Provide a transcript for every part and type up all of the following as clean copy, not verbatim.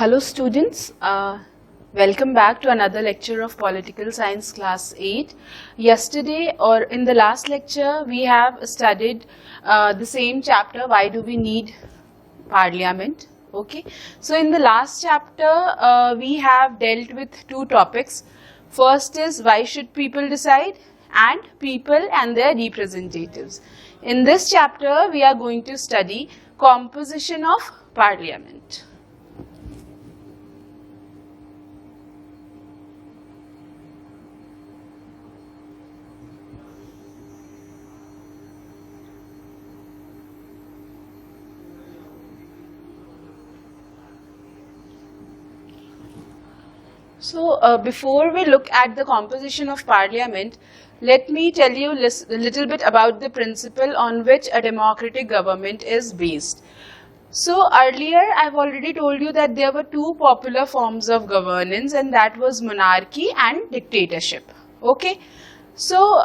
Hello students, welcome back to another lecture of Political Science Class 8. Yesterday or in the last lecture we have studied the same chapter, why do we need parliament. Okay, so in the last chapter we have dealt with two topics. First is why should people decide, and people and their representatives. In this chapter we are going to study composition of parliament. So before we look at the composition of parliament, let me tell you a little bit about the principle on which a democratic government is based. So earlier I've already told you that there were two popular forms of governance, and that was monarchy and dictatorship. Okay, so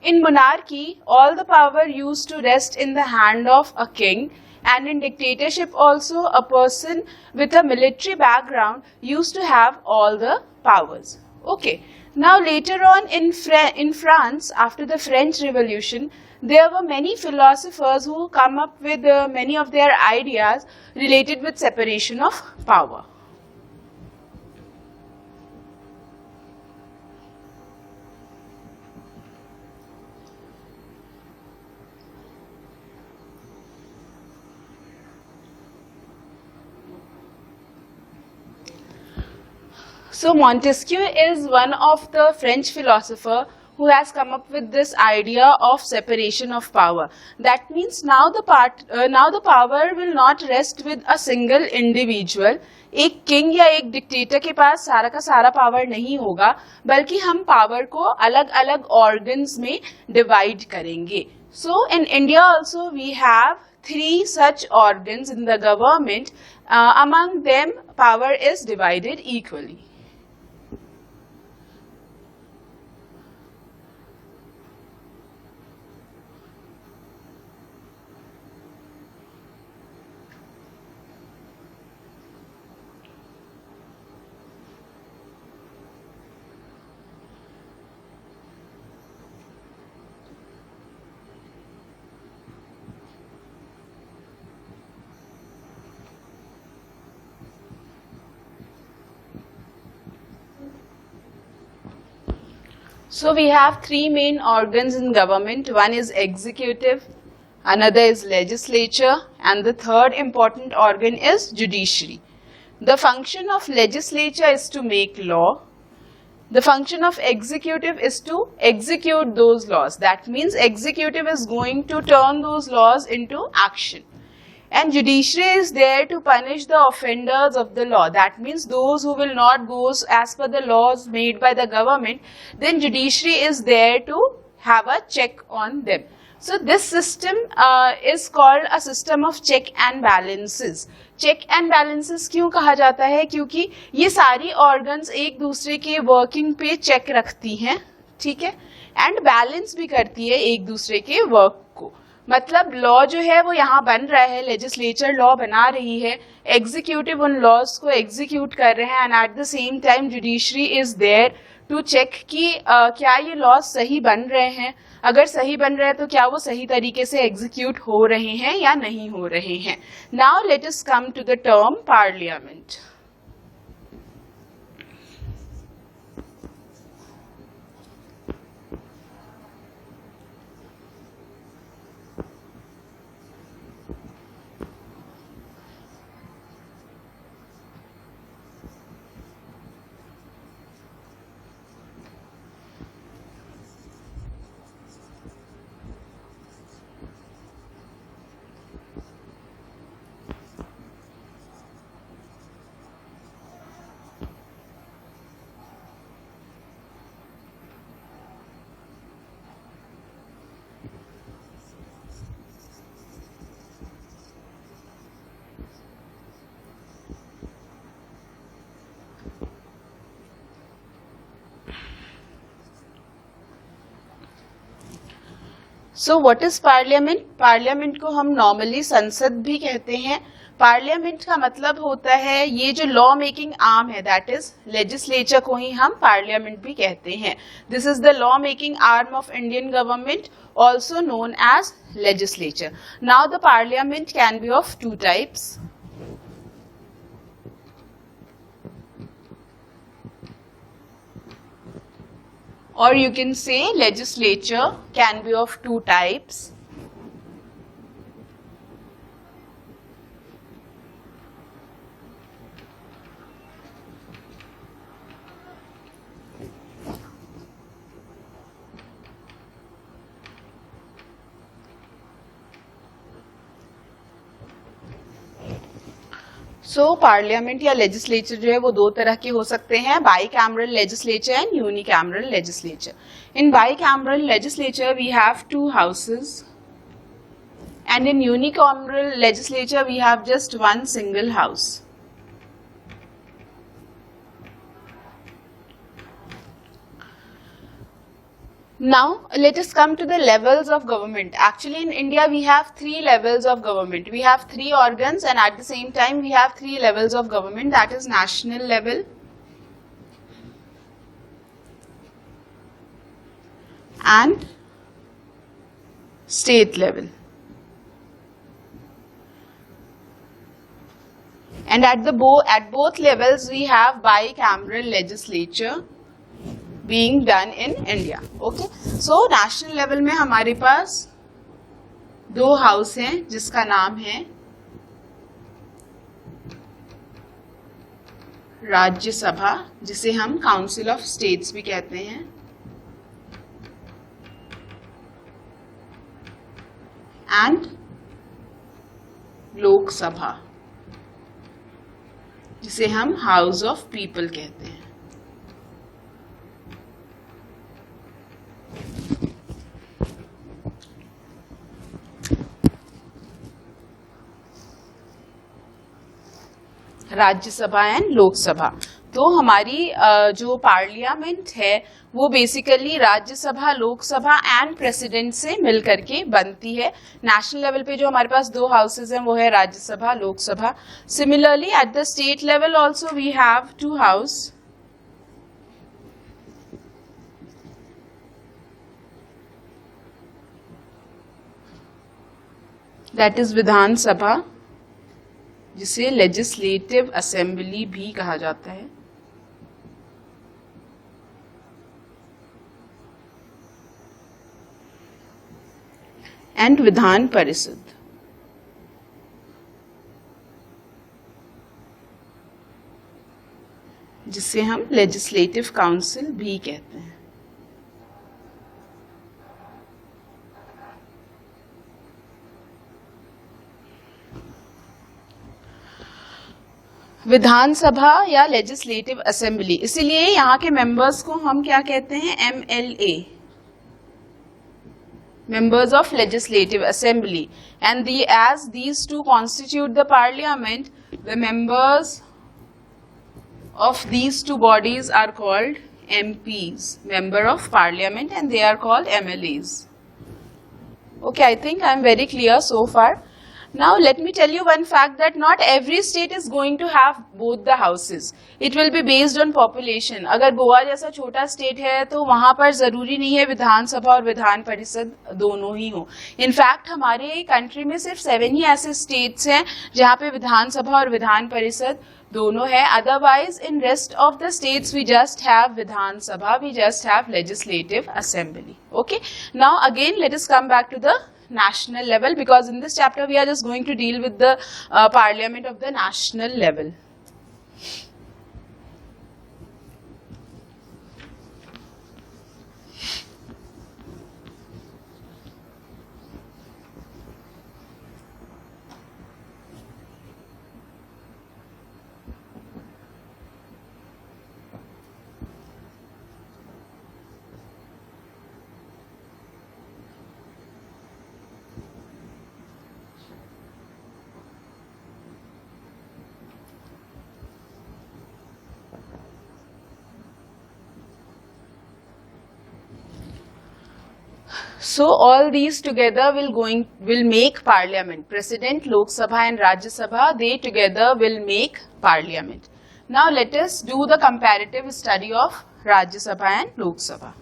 in monarchy all the power used to rest in the hand of a king, and in dictatorship also a person with a military background used to have all the powers. Okay, now later on in France, after the French Revolution, there were many philosophers who come up with many of their ideas related with separation of power. So Montesquieu is one of the French philosopher who has come up with this idea of separation of power. That means now the power will not rest with a single individual. एक king या एक dictator के पास सारा का सारा power नहीं होगा, बल्कि हम पावर को अलग अलग ऑर्गन्स में डिवाइड करेंगे. So in India also we have 3 such organs in the government. Among them power is divided equally. So we have 3 main organs in government. One is executive, another is legislature, and the third important organ is judiciary. The function of legislature is to make law. The function of executive is to execute those laws. That means executive is going to turn those laws into action. And judiciary is there to punish the offenders of the law. That means those who will not go as per the laws made by the government, then judiciary is there to have a check on them. So this system is called a system of check and balances. Check and balances क्यों कहा जाता है? क्योंकि ये सारी organs एक दूसरे के working पे check रखती हैं, ठीक है, and balance भी करती है एक दूसरे के work को. मतलब लॉ जो है वो यहाँ बन रहा है, लेजिस्लेचर लॉ बना रही है, एग्जीक्यूटिव उन लॉज को एग्जीक्यूट कर रहे हैं, and at the same time judiciary is there to check कि क्या ये लॉज सही बन रहे हैं. अगर सही बन रहे हैं तो क्या वो सही तरीके से एग्जीक्यूट हो रहे हैं या नहीं हो रहे हैं. Now let us come to the term parliament. So what is parliament? Parliament को हम नॉर्मली संसद भी कहते हैं, पार्लियामेंट का मतलब होता है ये जो लॉ मेकिंग आर्म है, दैट इज लेजिस्लेचर को ही हम पार्लियामेंट भी कहते हैं. This is the law making arm of Indian government, also known as legislature. Now the parliament can be of two types. Or you can say legislature can be of two types. So parliament या legislature जो है वो दो तरह के हो सकते हैं, bicameral legislature and unicameral legislature. In bicameral legislature we have two houses and in unicameral legislature we have just one single house. Now let us come to the levels of government. Actually in India we have three levels of government. We have three organs and at the same time we have three levels of government, that is national level, and state level. And at both levels we have bicameral legislature being done in India. Okay, so national level में हमारे पास दो house हैं जिसका नाम है राज्यसभा, जिसे हम council of states भी कहते हैं, एंड लोकसभा जिसे हम हाउस ऑफ पीपल कहते हैं. राज्यसभा एंड लोकसभा. तो हमारी जो पार्लियामेंट है वो basically Rajya Sabha, Lok Sabha and president से मिलकर के बनती है. नेशनल लेवल पे जो हमारे पास दो हाउसेज हैं वो है Rajya Sabha, Lok Sabha. Similarly at the state level also we have two house, that is Vidhan Sabha, जिसे लेजिस्लेटिव असेंबली भी कहा जाता है, एंड विधान परिषद, जिसे हम लेजिस्लेटिव काउंसिल भी कहते हैं. विधानसभा या लेजिस्लेटिव असेंबली, इसीलिए यहाँ के मेंबर्स को हम क्या कहते हैं, MLA, members of legislative assembly, and as these two constitute the parliament, the members of these two bodies are called MPs, member of parliament, and they are called MLAs. Okay, I think I am very clear so far. Now let me tell you one fact that not every state is going to have both the houses. It will be based on population. अगर गोवा जैसा छोटा state है तो वहां पर जरूरी नहीं है विधानसभा और विधान परिषद दोनों ही हो. इनफैक्ट हमारे कंट्री में सिर्फ 7 ही ऐसे स्टेट्स हैं जहाँ पे विधानसभा और विधान परिषद दोनों है. Otherwise in rest of the states we just have Vidhan Sabha, we just have legislative assembly. Okay, now again let us come back to the national level, because in this chapter we are just going to deal with the parliament of the national level. So all these together will make parliament. President, Lok Sabha and Rajya Sabha, they together will make parliament. Now let us do the comparative study of Rajya Sabha and Lok Sabha.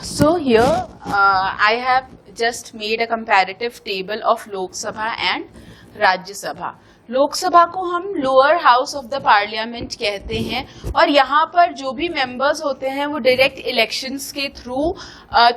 So here I have just made a comparative table of Lok Sabha and Rajya Sabha. Lok Sabha को हम lower house of the parliament कहते हैं और यहाँ पर जो भी members होते हैं वो डायरेक्ट इलेक्शंस के थ्रू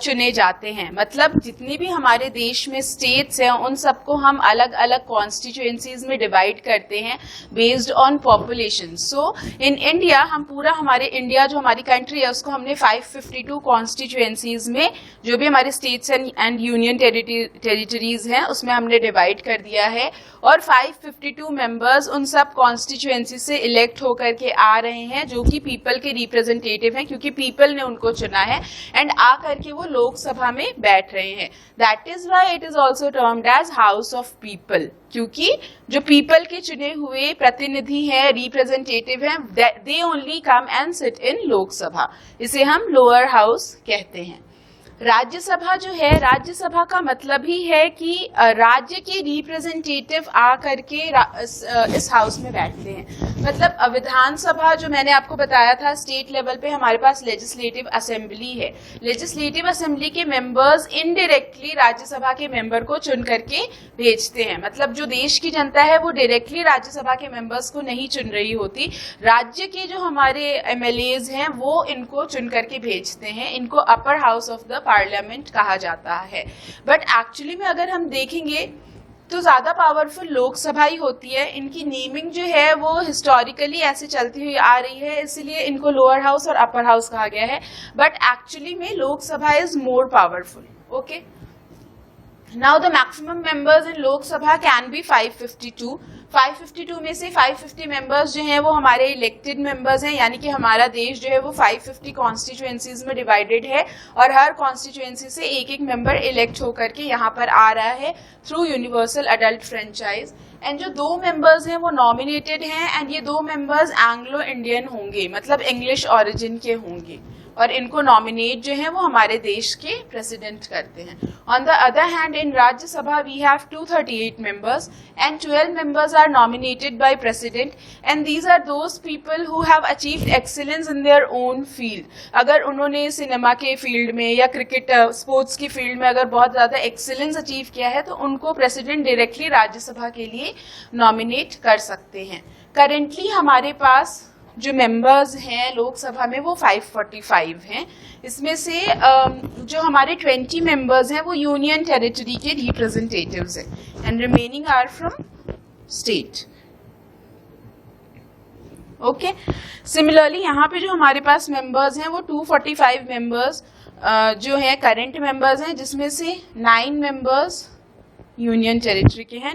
चुने जाते हैं. मतलब जितनी भी हमारे देश में स्टेट्स हैं उन सबको हम अलग अलग कॉन्स्टिट्यूएंसीज में डिवाइड करते हैं based on population. So in India हम पूरा हमारे इंडिया जो हमारी कंट्री है उसको हमने 552 कॉन्स्टिट्यूएंसीज में जो भी हमारे स्टेट्स एंड यूनियन टेरिटरीज हैं उसमें हमने डिवाइड कर दिया है और 552 मेंबर्स उन सब कॉन्स्टिट्यूएंसी से इलेक्ट होकर के आ रहे हैं जो कि पीपल के रिप्रेजेंटेटिव हैं क्योंकि पीपल ने उनको चुना है एंड आ करके वो लोकसभा में बैठ रहे हैं. That is why it is also termed as house of people, क्योंकि जो पीपल के चुने हुए प्रतिनिधि हैं, रिप्रेजेंटेटिव हैं, they only come and sit in Lok Sabha. इसे हम लोअर हाउस कहते हैं. राज्यसभा जो है, राज्यसभा का मतलब ही है कि राज्य के रिप्रेजेंटेटिव आ करके इस हाउस में बैठते हैं. मतलब विधानसभा जो मैंने आपको बताया था स्टेट लेवल पे हमारे पास लेजिस्लेटिव असेंबली है. लेजिस्लेटिव असेंबली के मेंबर्स इनडायरेक्टली राज्यसभा के मेंबर को चुन करके भेजते हैं. मतलब जो देश की जनता है वो डायरेक्टली राज्यसभा के मेंबर्स को नहीं चुन रही होती, राज्य के जो हमारे एमएलएज हैं वो इनको चुन करके भेजते हैं. इनको upper house of the parliament कहा जाता है. बट एक्चुअली में अगर हम देखेंगे तो ज्यादा पावरफुल लोकसभा ही होती है. इनकी नेमिंग जो है वो हिस्टोरिकली ऐसे चलती हुई आ रही है, इसलिए इनको लोअर हाउस और अपर हाउस कहा गया है. बट एक्चुअली में Lok Sabha is more powerful. Okay, now the maximum members in Lok Sabha can be 552. 552 में से 550 मेंबर्स जो हैं वो हमारे इलेक्टेड मेंबर्स हैं, यानी कि हमारा देश जो है वो 550 कॉन्स्टिट्यूएंसीज में डिवाइडेड है और हर कॉन्स्टिट्यूएंसी से एक एक मेंबर इलेक्ट होकर के यहाँ पर आ रहा है through universal adult franchise. And जो 2 मेंबर्स हैं वो नॉमिनेटेड हैं एंड ये 2 मेंबर्स एंग्लो इंडियन होंगे, मतलब इंग्लिश ओरिजिन के होंगे और इनको नॉमिनेट जो है वो हमारे देश के प्रेसिडेंट करते हैं. On the other hand in Rajya Sabha we have 238 members and 12 members are nominated by president and these are those people who have achieved excellence in their own field. अगर उन्होंने सिनेमा के फील्ड में या क्रिकेट स्पोर्ट्स की field में अगर बहुत ज्यादा एक्सीलेंस अचीव किया है तो उनको प्रेसिडेंट डायरेक्टली राज्यसभा के लिए नॉमिनेट कर सकते हैं. करेंटली हमारे पास जो मेंबर्स हैं लोकसभा में वो 545 हैं. इसमें से जो हमारे 20 मेंबर्स हैं वो यूनियन टेरिटरी के रिप्रेजेंटेटिव्स हैं and remaining are from state. Okay, similarly यहाँ पे जो हमारे पास मेंबर्स हैं वो 245 मेंबर्स जो हैं करंट मेंबर्स हैं, जिसमें से 9 मेंबर्स यूनियन टेरिटरी के हैं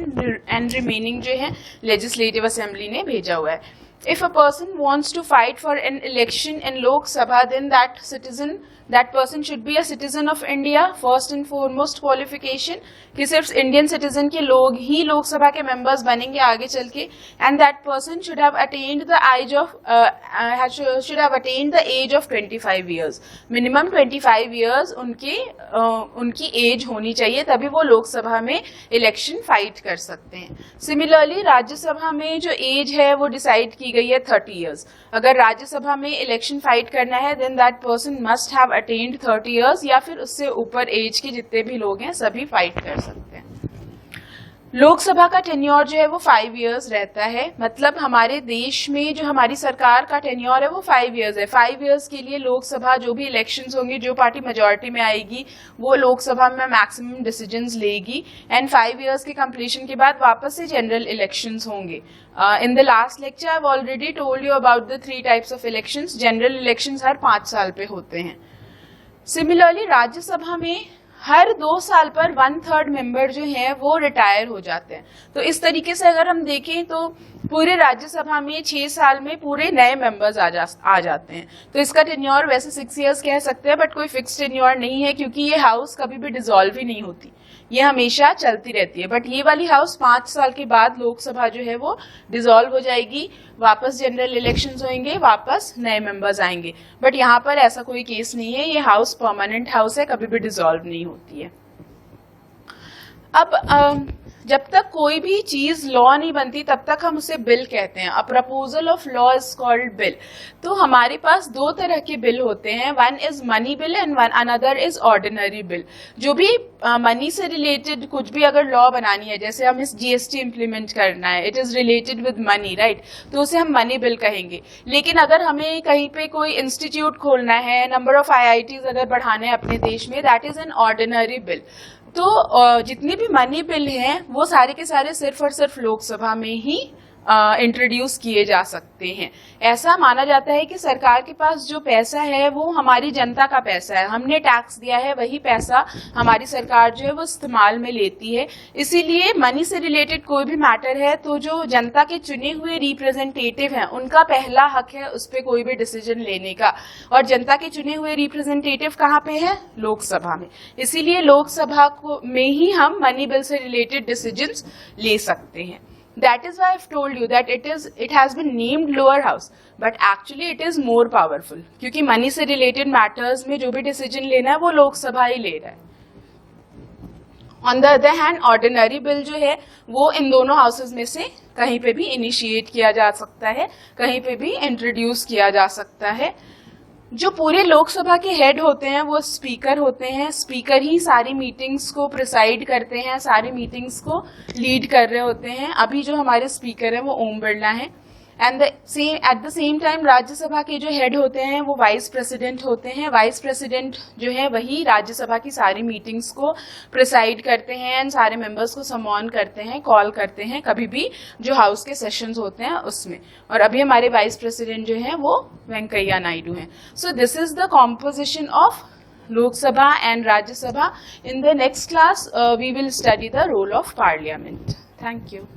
एंड रिमेनिंग जो है लेजिस्लेटिव असेंबली ने भेजा हुआ है. If a person wants to fight for an election in Lok Sabha, then that person should be a citizen of India. First and foremost qualification कि सिर्फ इंडियन सिटीजन के लोग ही लोकसभा के मेंबर्स बनेंगे आगे चल के. And that person should have attained the age of 25 years. Minimum 25 years उनकी एज होनी चाहिए, तभी वो लोकसभा में इलेक्शन फाइट कर सकते हैं. सिमिलरली राज्यसभा में जो एज है वो डिसाइड की गई है 30 years. अगर राज्यसभा में इलेक्शन फाइट करना है then that person must have attend 30 years या फिर उससे ऊपर एज के जितने भी लोग हैं सभी फाइट कर सकते हैं. लोकसभा का टेन्योर जो है वो 5 years रहता है. मतलब हमारे देश में जो हमारी सरकार का टेन्योर है वो 5 years है. 5 years के लिए लोकसभा जो भी इलेक्शंस होंगे, जो पार्टी मेजॉरिटी में आएगी वो लोकसभा में मैक्सिमम डिसीजंस लेगी एंड 5 years के कंप्लीशन के बाद वापस से जनरल इलेक्शंस होंगे. In the last lecture I've already told you about the 3 types of elections. General elections हर 5 साल पे होते हैं. सिमिलरली राज्यसभा में हर 2 साल पर 1/3 मेंबर जो है वो रिटायर हो जाते हैं. तो इस तरीके से अगर हम देखें तो पूरे राज्यसभा में 6 साल में पूरे नए मेंबर्स आ जाते हैं. तो इसका टेन्योर वैसे 6 years कह सकते हैं, बट कोई फिक्स टेन्योर नहीं है क्योंकि ये हाउस कभी भी डिसॉल्व ही नहीं होती, ये हमेशा चलती रहती है. बट ये वाली हाउस 5 साल के बाद लोकसभा जो है वो डिसॉल्व हो जाएगी, वापस जनरल इलेक्शंस होंगे, वापस नए मेंबर्स आएंगे. बट यहाँ पर ऐसा कोई केस नहीं है, ये हाउस परमानेंट हाउस है, कभी भी डिसॉल्व नहीं होती है. अब जब तक कोई भी चीज लॉ नहीं बनती तब तक हम उसे बिल कहते हैं. A proposal of law is called bill. तो हमारे पास दो तरह के बिल होते हैं. One is money bill and one another is ordinary bill. जो भी मनी से रिलेटेड कुछ भी अगर लॉ बनानी है, जैसे हम इस जीएसटी इंप्लीमेंट करना है, it is related with money, right, तो उसे हम मनी बिल कहेंगे. लेकिन अगर हमें कहीं पे कोई इंस्टीट्यूट खोलना है, नंबर ऑफ IITs अगर बढ़ाने हैं अपने देश में, that is an ordinary bill. तो जितने भी मनी बिल हैं वो सारे के सारे सिर्फ और सिर्फ लोकसभा में ही इंट्रोड्यूस किए जा सकते हैं. ऐसा माना जाता है कि सरकार के पास जो पैसा है वो हमारी जनता का पैसा है. हमने टैक्स दिया है, वही पैसा हमारी सरकार जो है वो इस्तेमाल में लेती है. इसीलिए मनी से रिलेटेड कोई भी मैटर है तो जो जनता के चुने हुए रिप्रेजेंटेटिव हैं उनका पहला हक है उस पर कोई भी डिसीजन लेने का. और जनता के चुने हुए रिप्रेजेंटेटिव कहाँ पे है? लोकसभा में. इसीलिए लोकसभा में ही हम मनी बिल से रिलेटेड डिसीजंस ले सकते हैं. That is why I've told you that it has been named lower house, but actually it is more powerful. क्योंकि मनी से रिलेटेड मैटर्स में जो भी डिसीजन लेना है वो लोकसभा ही ले रहा है. On the other hand ordinary bill जो है वो इन दोनों हाउसेज में से कहीं पे भी इनिशिएट किया जा सकता है, कहीं पे भी इंट्रोड्यूस किया जा सकता है. जो पूरे लोकसभा के हेड होते हैं वो स्पीकर होते हैं. स्पीकर ही सारी मीटिंग्स को प्रिसाइड करते हैं, सारी मीटिंग्स को लीड कर रहे होते हैं. अभी जो हमारे स्पीकर हैं वो ओम बिरला हैं. And at the same time Rajya Sabha के जो हेड होते हैं वो वाइस प्रेसिडेंट होते हैं. वाइस प्रेसिडेंट जो है वही राज्यसभा की सारी मीटिंग्स को प्रिसाइड करते हैं एंड सारे मेंबर्स को समॉन करते हैं, कॉल करते हैं कभी भी जो हाउस के सेशंस होते हैं उसमें. और अभी हमारे वाइस प्रेसिडेंट जो है वो वेंकैया नायडू हैं. So this is the composition of Lok Sabha and Rajya Sabha. In the next class we will study the role of parliament. Thank you.